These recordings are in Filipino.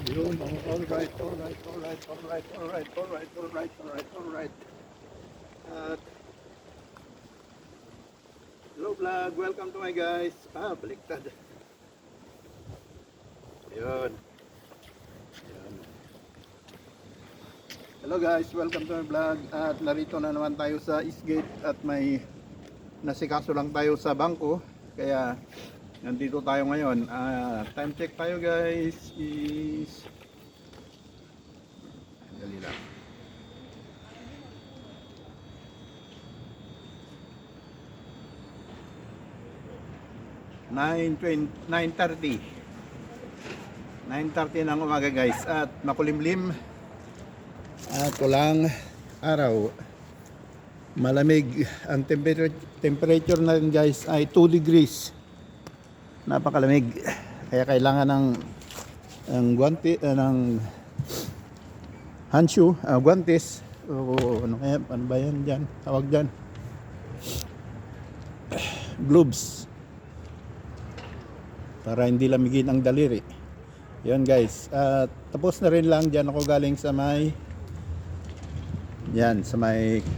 Yun, alright. At hello vlog, welcome to my guys. Baliktad. Yun. Hello guys, welcome to my vlog. At narito na naman tayo sa Eastgate at may nasikaso lang tayo sa bangko. Kaya nandito tayo ngayon. Time check tayo guys is dali lang. 9:30 ng umaga guys, at makulimlim at walang araw. Malamig ang temperature natin guys ay 2 degrees. Napakalamig, kaya kailangan ng guwantes, ng handshoe, guwantes o ano ba yan dyan, tawag dyan, gloves, para hindi lamigin ang daliri. Yun guys, tapos na rin lang dyan ako galing sa may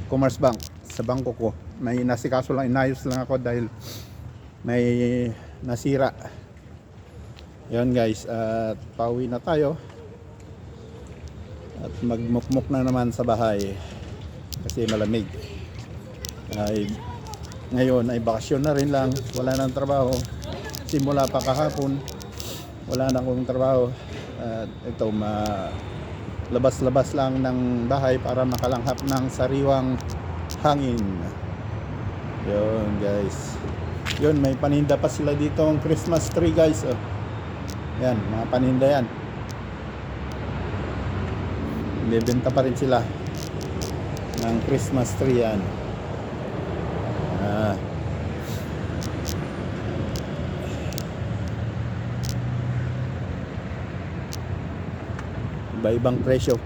Commerce Bank, sa bangko ko. May nasikaso lang, inayos lang ako dahil may nasira. Yun guys, at pauwi na tayo at magmukmuk na naman sa bahay kasi malamig. Ngayon ay bakasyon na rin lang, wala nang trabaho. Simula pa kahapon wala na akong trabaho, at ito labas-labas lang ng bahay para makalanghap ng sariwang hangin. Yun guys, yun, may paninda pa sila dito ang Christmas tree guys. Yan, mga paninda yan, bibenta pa rin sila ng Christmas tree yan. Iba-ibang presyo,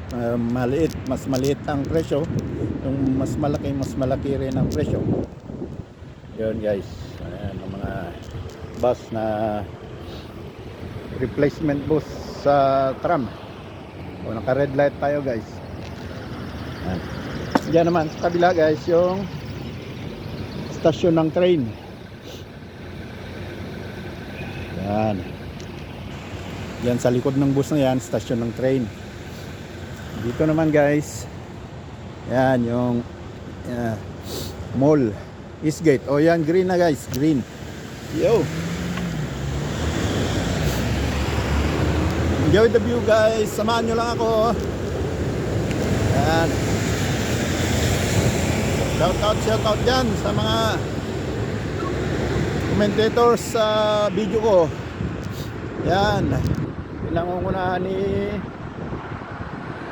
mas maliit ang presyo, yung mas malaki rin ang presyo. Yun guys, ayan, ang mga bus na replacement bus sa tram. O, naka red light tayo guys. Ayan. Diyan naman sa kabila guys yung stasyon ng train. Yan. Yan sa likod ng bus na yan, stasyon ng train. Dito naman guys, yan yung mall, Eastgate. O yan, green na guys, green. Yo, enjoy the view guys, samahan nyo lang ako. Yan, shout out dyan sa mga commentators sa video ko. Yan, pinangungunahan ni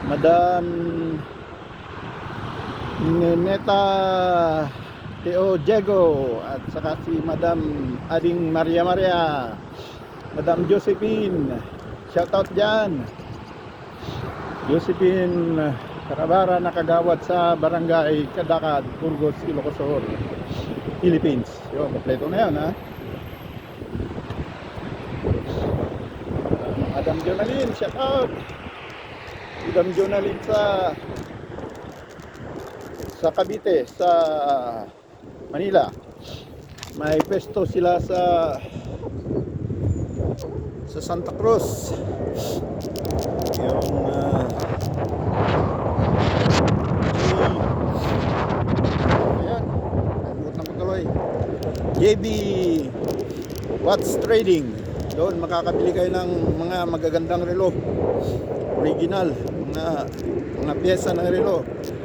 Madam Neta Teo Diego at saka si Madam Ading Maria, Madam Josephine, shout out dyan. Josephine Karabara, nakagawad sa Barangay Kadakad, Burgos, Ilocos Sur, Philippines. Yun, kompleto na yan ha. Madam Jonalyn, shout out. Madam Jonalyn sa Cavite, sa Manila. May pesto sila sa Santa Cruz. Yung ayan, nagbutan ko tuloy, JB Watch Trading. Doon makakabili kayo ng mga magagandang relo, original, mga pyesa ng relo.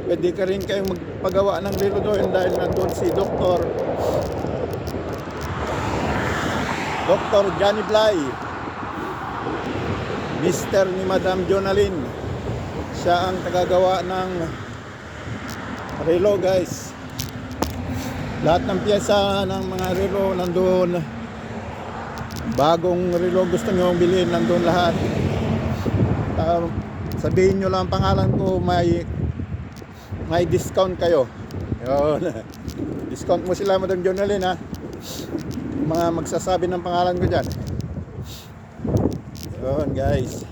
Pwede ka rin kayong magpagawa ng relo doon dahil nandun si Dr. Johnny Blay, Mr. ni Madam Jonalyn. Siya ang tagagawa ng relo guys. Lahat ng pyesa ng mga relo nandun. Bagong relo gusto nyo bilhin, nandun lahat. Sabihin nyo lang pangalan ko, may discount kayo. Yun. Discount mo sila Madam Jonalyn ha, mga magsasabi ng pangalan ko dyan. Yun guys,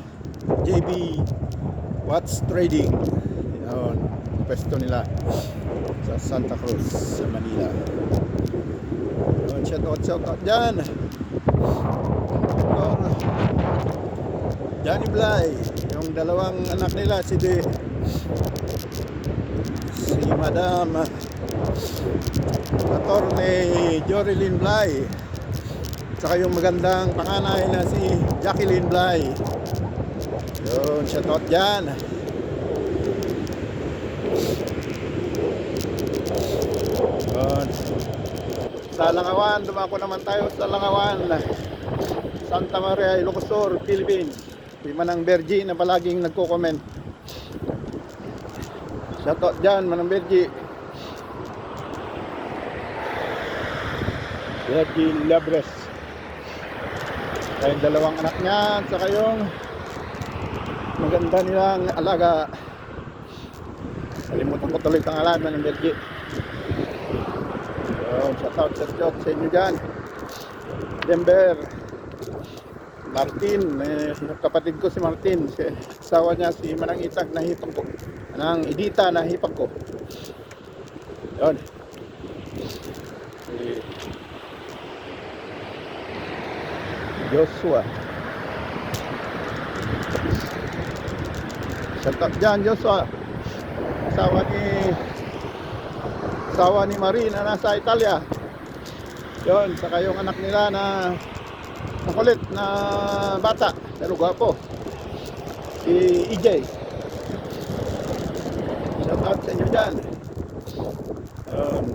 JB Watts Trading. Yun, pwesto nila sa Santa Cruz, sa Manila. Yun, shout out dyan. Johnny Blay, yung dalawang anak nila, si Madam Attorney Jorilyn Blay, saka yung magandang panganay na si Jacqueline Blay. Yun, shout out dyan. Yun. Sa Langawan, dumako naman tayo sa Langawan, Santa Maria, Ilocos, Philippines. Si Manang Bergie na palaging nagko-comment. Shoutout dyan, Manang Bergie. Bergie Labres. Kaya dalawang anak niya, saka yung maganda nilang alaga. Kalimutan ko tuloy pangalan, Manang Bergie. Shoutout sa inyo dyan. Denver. Martin, kapatid ko si Martin, asawa niya si Manang Itag na hipag ko, Manang Idita na hipag ko. Yun. Si Joshua. Shout out dyan, Joshua. Asawa ni Marie na nasa Italia. Yun, saka yung anak nila na makulit na bata, pero gwapo, si EJ. Shout out sa inyo dyan.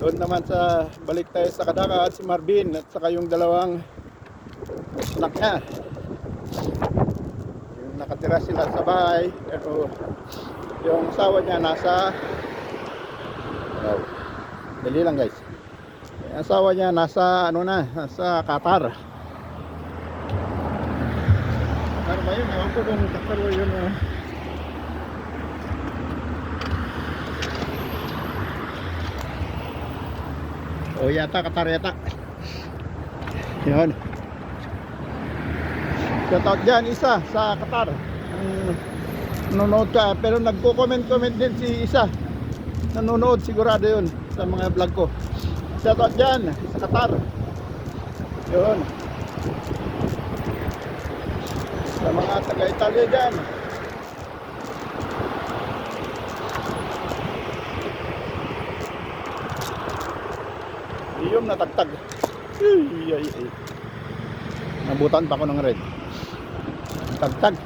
Doon naman sa balik tayo sa Kadaka, at si Marvin at saka yung dalawang anak niya, yung nakatira sila sa bahay, pero yung asawa niya nasa dali lang guys, yung asawa niya nasa nasa Qatar. Ano ba yun? Ewan ko kung Qatar yun. O yata, Qatar yata. Yun. Shoutout dyan, isa sa Qatar. Nanonood ka, pero nagko-comment din si isa. Nanonood sigurado yun sa mga vlog ko. Shoutout dyan sa Qatar. Yun. Sa mga taga-Italia dyan. Iyong natagtag. Ay. Nabutan pa ako ng red. Tagtag.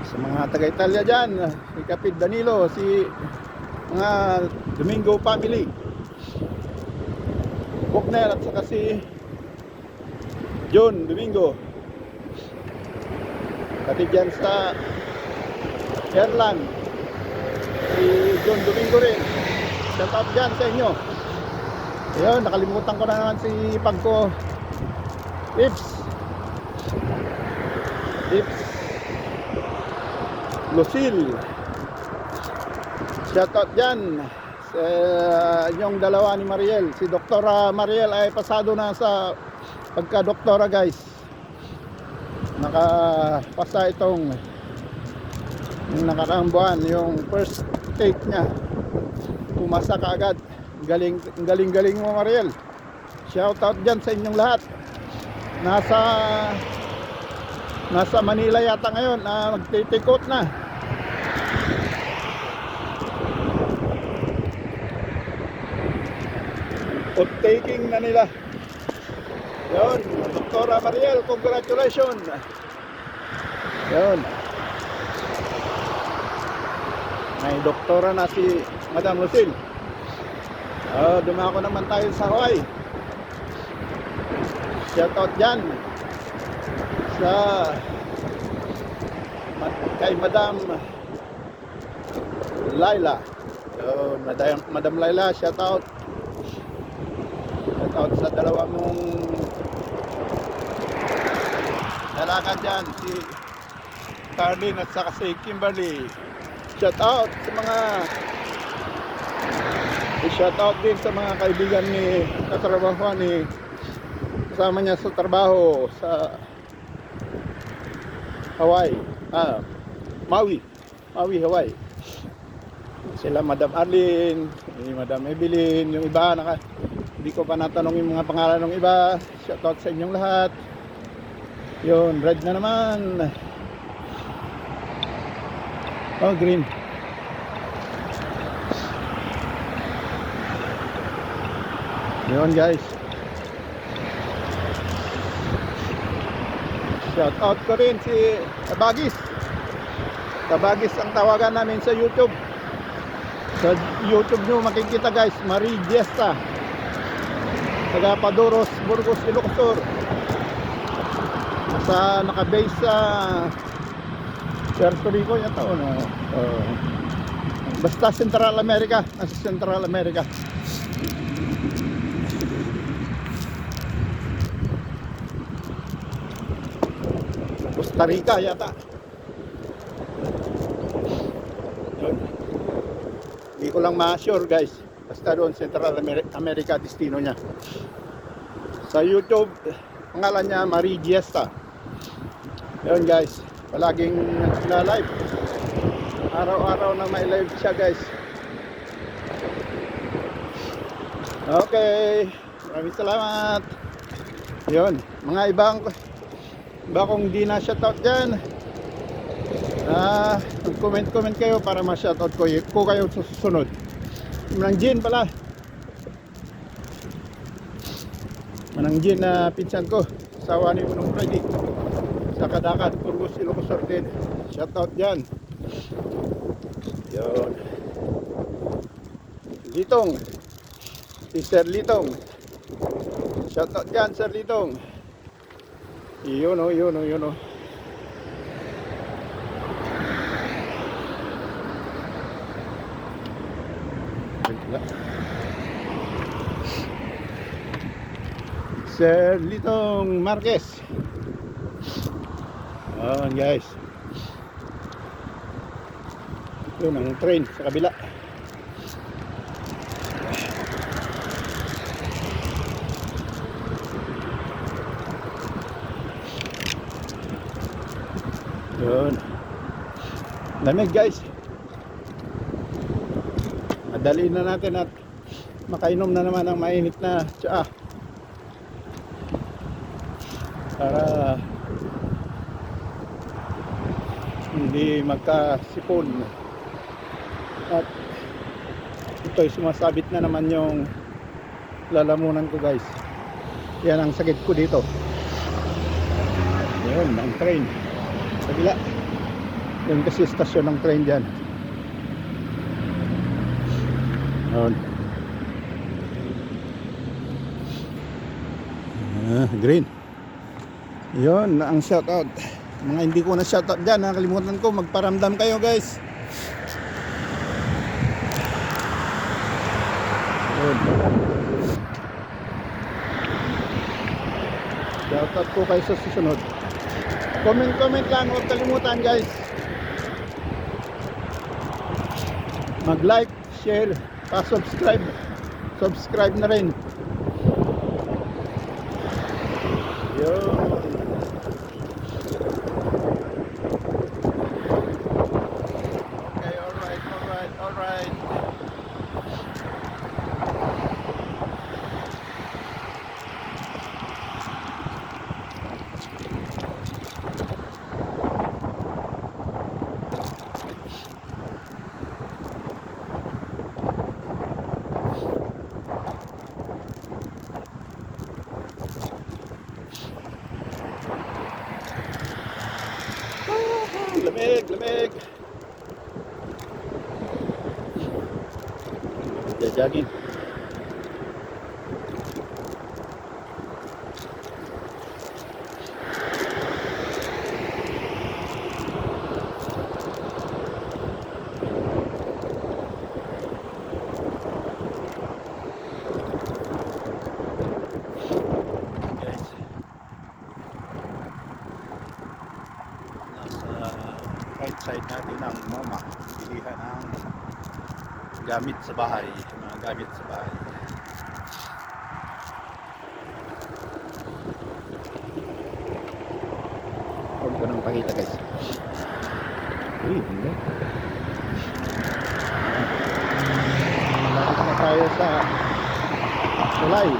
Sa mga taga-Italia dyan, si Kapit Danilo, si mga Domingo family, Bukner at saka si John Domingo. Pati dyan sa Airland, si John Domingo rin. Shout out dyan sa inyo. Ayun, nakalimutan ko na naman si Pagko Lips Lucille. Shout out dyan sa inyong dalawa ni Mariel. Si Doktora Mariel ay pasado na sa pagka-doktora guys. Nakapasa itong yung nakaraang buwan, yung first take niya, pumasa ka agad. Galing mo Mariel. Shout out dyan sa inyong lahat. Nasa Manila yata ngayon, magte-take out na. Out taking na nila. Yun, Doktora Mariel, congratulations. Yun. May doktora na si Madam Lucille. Dumako naman tayo sa Hawaii. Shout out dyan sa kay Madam Laila. Madam Laila, shout out. Shout out sa dalawa mong dalaga dyan, si Carlin at saka si Kimberly. Shout out sa mga shout out din sa mga kaibigan ni katrabaho ni kasama niya sa trabaho sa Hawaii. Maui. Maui, Hawaii. Sila Madam Arlene, Madam Evelyn, yung iba hindi ko pa natanong yung mga pangalan ng iba. Shoutout sa inyong lahat. Yun, red na naman. Oh, green. Yun guys. Shoutout ko rin si Tabagis. Tabagis ang tawagan namin sa YouTube. Sa YouTube nyo makikita guys, Marie Diesta, taga Padoros, Burgos, Ilocos. Naka-base sa Puerto Rico yata o no? Basta Central America. Nasa Central America. Costa Rica yata. Yun. Hindi ko lang ma-sure guys. Basta doon Central America destino niya. Sa YouTube pangalan niya Marie Diesta. Yun guys, palaging nagla-live. Araw-araw na may live siya guys. Okay, maraming salamat. Yun, mga iba kung di na shoutout dyan, comment kayo para ma-shoutout ko kayo susunod. Manang Jin pala. Manang Jin na pinsan ko, asawa ni Manong Freddy sa Kadakat, Burgos, Ilocos din. Shoutout dyan. Yun. Litong, si Sir Litong. Shoutout dyan, Sir Litong. Yun o. Sir Litong Marquez. Ayan guys. Yun ang train sa kabila. Yun. Lamig guys. Madali na natin at makainom na naman ng mainit na tsaa. Para hindi magkasipon. At ito'y sumasabit na naman yung lalamunan ko guys. Yan ang sakit ko dito. Yun, ang train kabila. Yun kasi stasyon ng train dyan. Yun. Green. Yun ang shoutout. Mga hindi ko na shoutout dyan, nakalimutan ko, magparamdam kayo guys. Yun. Shoutout ko kayo sa susunod. Comment lang, huwag kalimutan guys. Mag-like, share, pa-subscribe. Subscribe na rin. Yun. Okay, alright. Lamig. Jajagin. Right side natin ng MoMA, bilihan ng gamit sa bahay, mga gamit sa bahay. Huwag ka nang ipakita guys. Uy, hindi. Malapit na tayo sa tulay.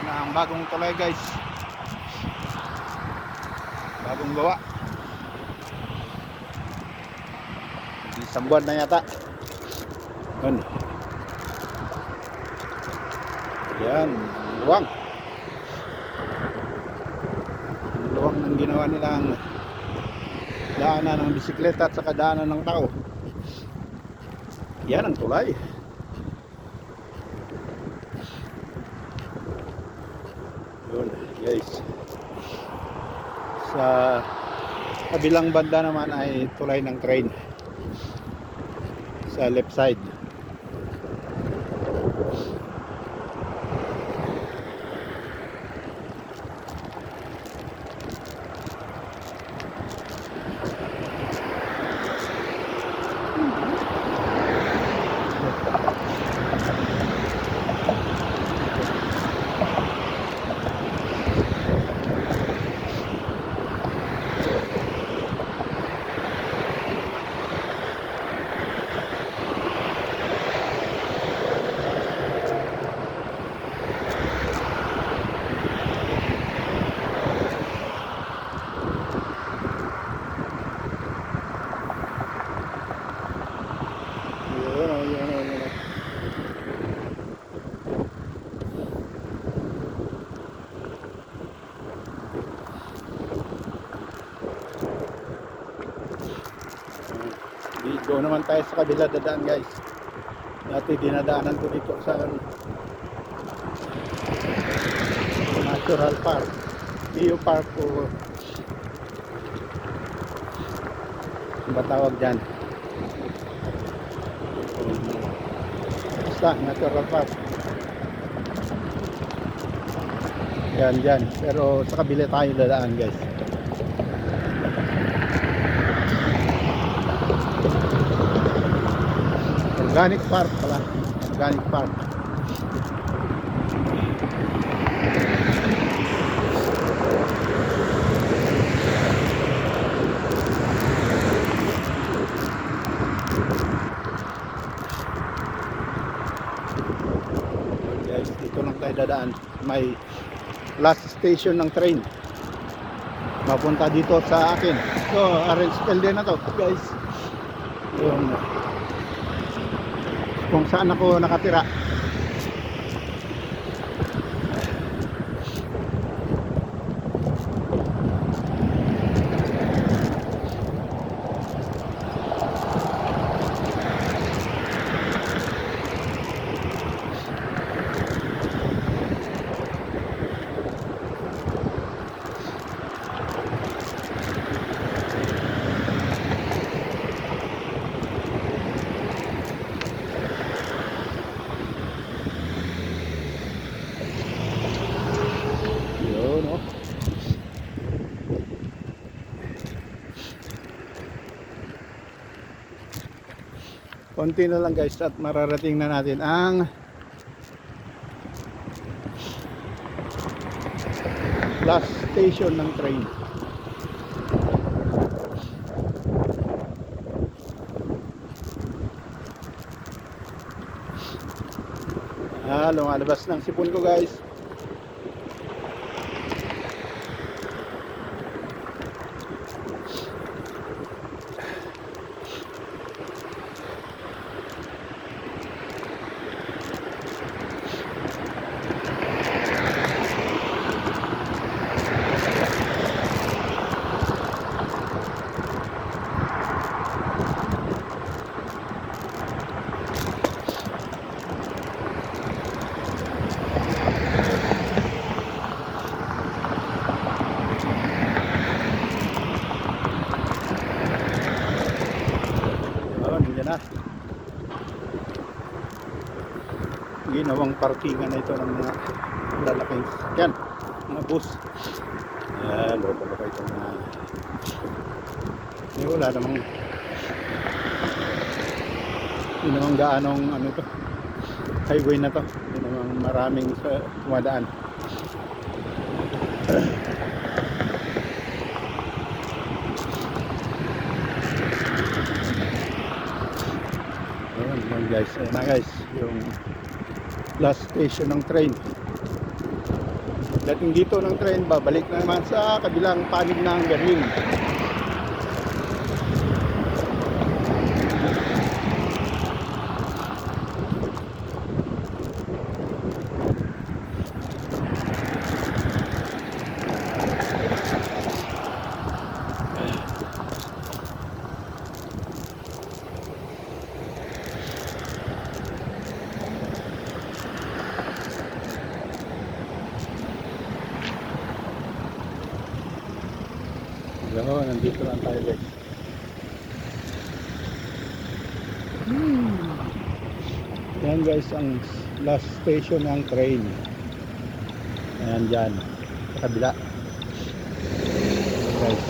Na ang bagong tulay guys. Bagong gawa. Isang buwan na yata. Yan. Yan, luwang. Luwang ng ginawa nilang daanan ng bisikleta at saka daanan ng tao. Yan ang tulay. Yun, guys. Sa kabilang banda naman ay tulay ng train. Sa left side. Go naman tayo sa kabila dadaan guys. Dati dinadaanan ko dito sa Natural Park, Bio Park o ano ba tawag dyan? Basta Natural Park. Yan dyan. Pero sa kabila tayo dadaan guys. Organic Park pala. Organic Park. Guys, dito lang tayo dadaan. May last station ng train. Mapunta dito sa akin. So, Orange din na to, guys. Yung kung saan ako nakatira. Konti na lang guys at mararating na natin ang last station ng train. Lumalabas ng sipon ko guys. Na ginawang parkingan na ito ng mga lalaking sasakyan, mga bus. Ayan, loko ito na wala namang Hindi naman gaanong ano to, highway na to. Hindi naman maraming tumadaan. Ayan guys, ayan na guys, yung last station ng train. Dating dito ng train, babalik na naman sa kabilang panig ng Berlin. So, nandito lang tayo guys. Yan guys ang last station ng train. Ayan dyan sa kabila guys.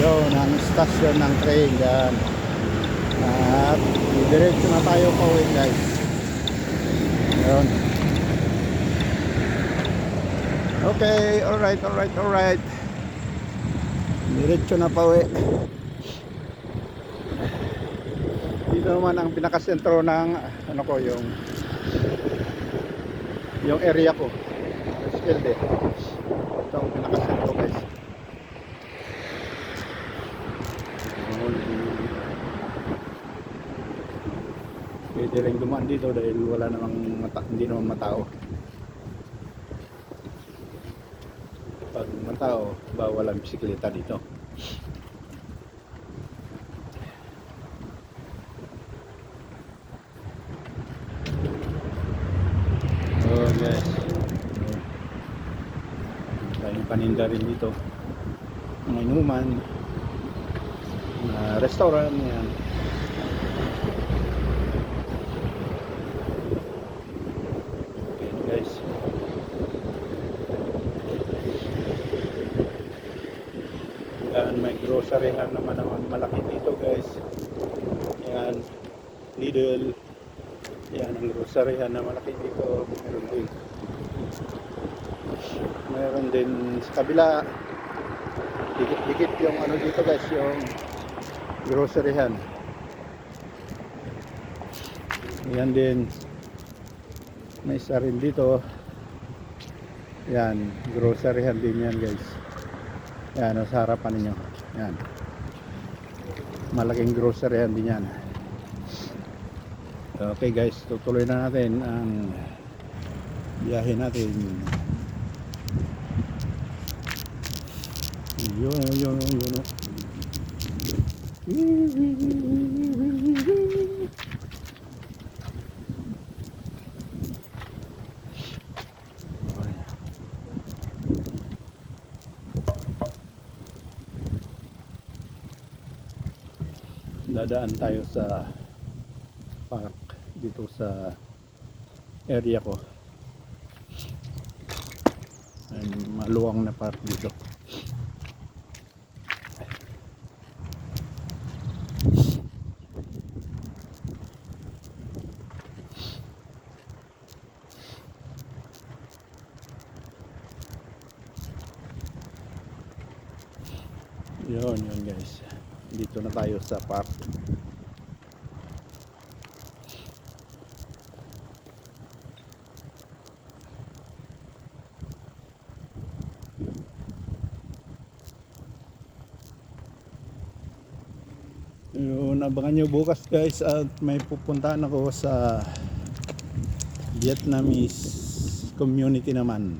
Yun ang station ng train dyan. At diretso na tayo pauwi guys. Yun. Okay, alright. Diretso na pauwi. Dito naman ang pinakasentro ng ano ko, yung area ko. Eskelde. Ito ang pinakasentro guys. Pwede rin dumaan dito dahil wala namang hindi naman matao. Pag matao, bawal ang bisikleta dito. So guys, tayong paninda rin dito. Mga inuman, mga restaurant yan. Okay guys. Yan, may grocery naman malaki dito guys. Yan, Lidl. Yan ang grocery na malaki dito. Meron din sa kabila. Dikit yung ano dito guys, yung groceryhan. Yan din. May isa rin dito. Yan, groceryhan din yan guys. Yan, sa harapan ninyo. Yan. Malaking groceryhan din yan. Okay guys, tutuloy na natin ang biyahe natin. Yun. Dadaan tayo sa park dito sa area ko. Ay, maluwang na park dito. Yun guys, dito na tayo sa park. Yun, abangan nyo bukas guys at may pupuntahan ako sa Vietnamese community naman.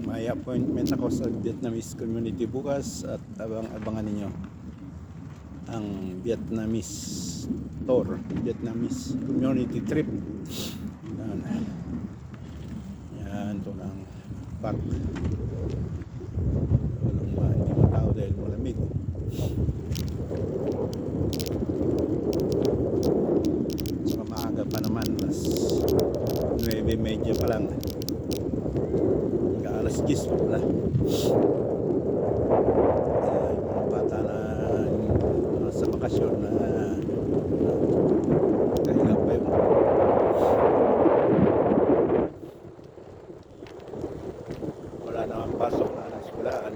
May appointment ako sa Vietnamese community bukas at abangan niyo ang Vietnamese tour, Vietnamese community trip. Yan, ito ng park. Hindi matao dahil malamig. Saka maaga pa naman, mas 9:30 pa lang. Alas 10 pa pala. pumapasok na ng eskwelahan.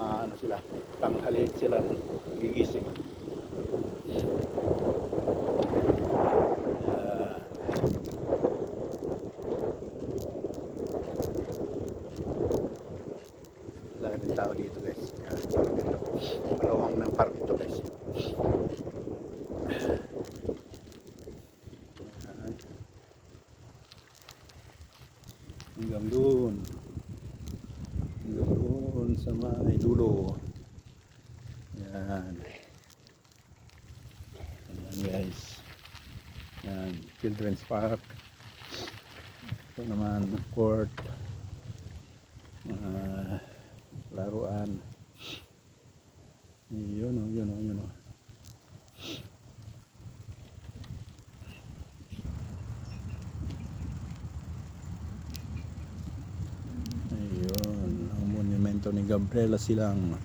Ano sila, tanghaliin sila gigising. Wala rin tao dito guys. Malawang ng park ito guys. Hanggang doon sa may dulo. Yan guys, yan children's park. Ito naman court, laruan. Yun o. Ni Gabriela Silang.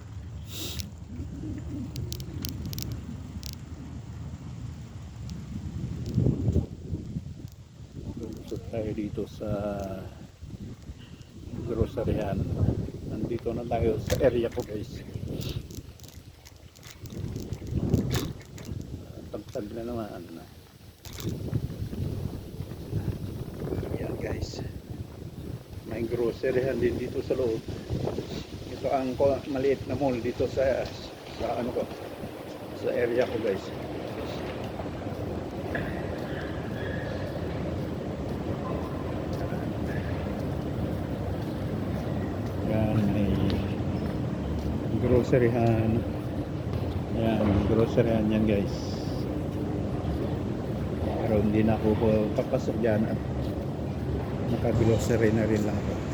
So tayo dito sa groceryan. Nandito na tayo sa area ko guys. Tagtag na naman. Ayan guys, may groceryan din dito sa loob. Ito ang maliit na mall dito sa ano ko, sa area ko guys. Yan, may groceryhan. Yan, groceryhan yan guys. Pero hindi na ako papasok dyan at naka-grocery na rin lang ako.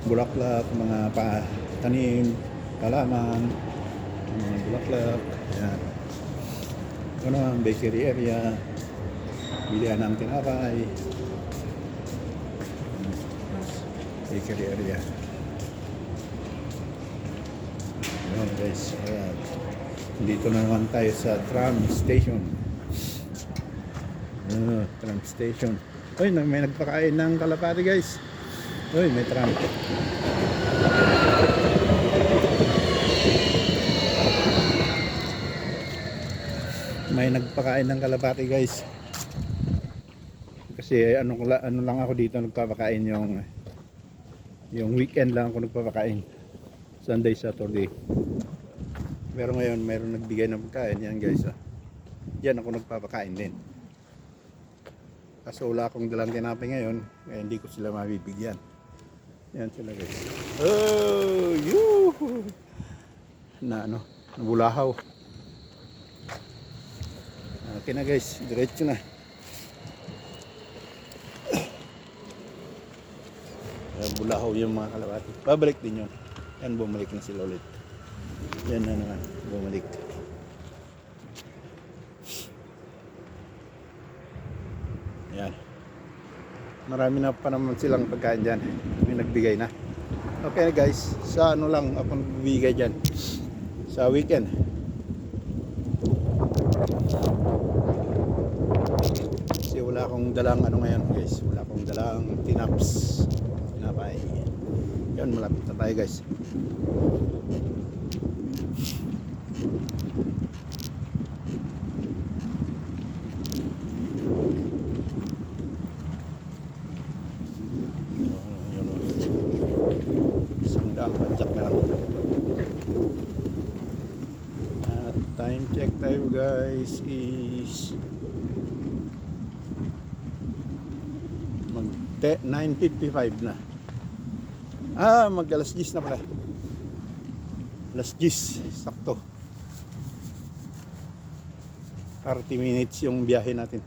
Bulaklak, mga tanim, halaman, mga bulaklak. Yan. Ito naman, bakery area, bilihan ng tinapay. Bakery area. Ayan guys, ayan. Dito na naman tayo sa tram station. Tram station. Uy, may nagpakain ng kalapati guys. Uy, may tram. May nagpakain ng kalapati guys. Kasi ano lang ako dito nagpapakain yung weekend lang ako nagpapakain. Sunday, Saturday. Pero ngayon mayroon nagbigay ng pagkain yan guys. Yan ako nagpapakain din. Kaso wala akong dalang tinapay ngayon, kaya hindi ko sila mabibigyan. Yan sila guys. Oh, yuhu! Nabulahaw. Okay na guys, diretso na. Bulahaw yung mga kalapati. Babalik din yun. Yan, bumalik na sila ulit. Yan na naman, bumalik. Yan. Marami na pa naman silang pagkain dyan. May nagbigay na. Okay guys, sa ano lang ako nagbibigay dyan. Sa weekend. Kasi wala akong dalang ano ngayon guys. Wala akong dalang tinapay. Yan, malapit na tayo guys. At time check tayo guys is 9:55 na. Mag alas 10 na pala. Alas 10, sakto. 30 minutes yung biyahe natin.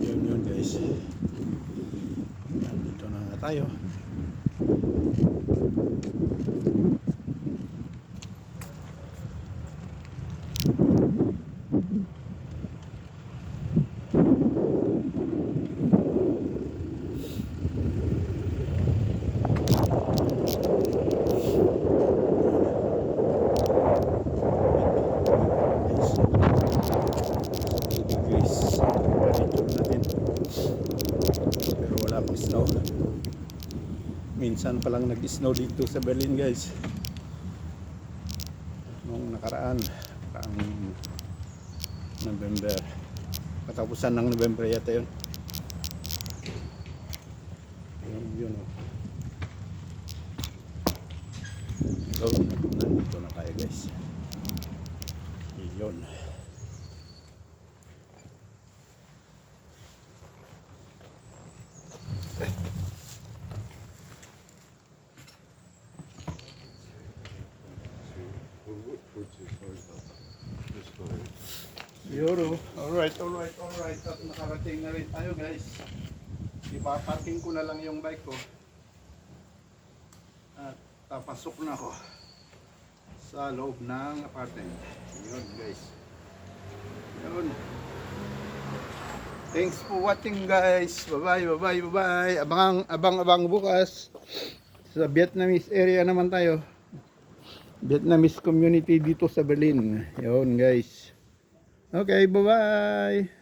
Yun guys. Dito na tayo. Minsan pa lang nag-snow dito sa Berlin guys. Nung nakaraan November. Katapusan ng November yata yun. Yun oh. So, nandito na tayo guys. Yun. Yoro. Alright. At nakarating na rin tayo guys. Ipaparking ko na lang yung bike ko. At papasok na ako sa loob ng apartment. Yun guys. Yun. Thanks for watching guys. Bye-bye. Abang bukas. Sa Vietnamese area naman tayo. Vietnamese community dito sa Berlin. Yun guys. Okay, bye-bye.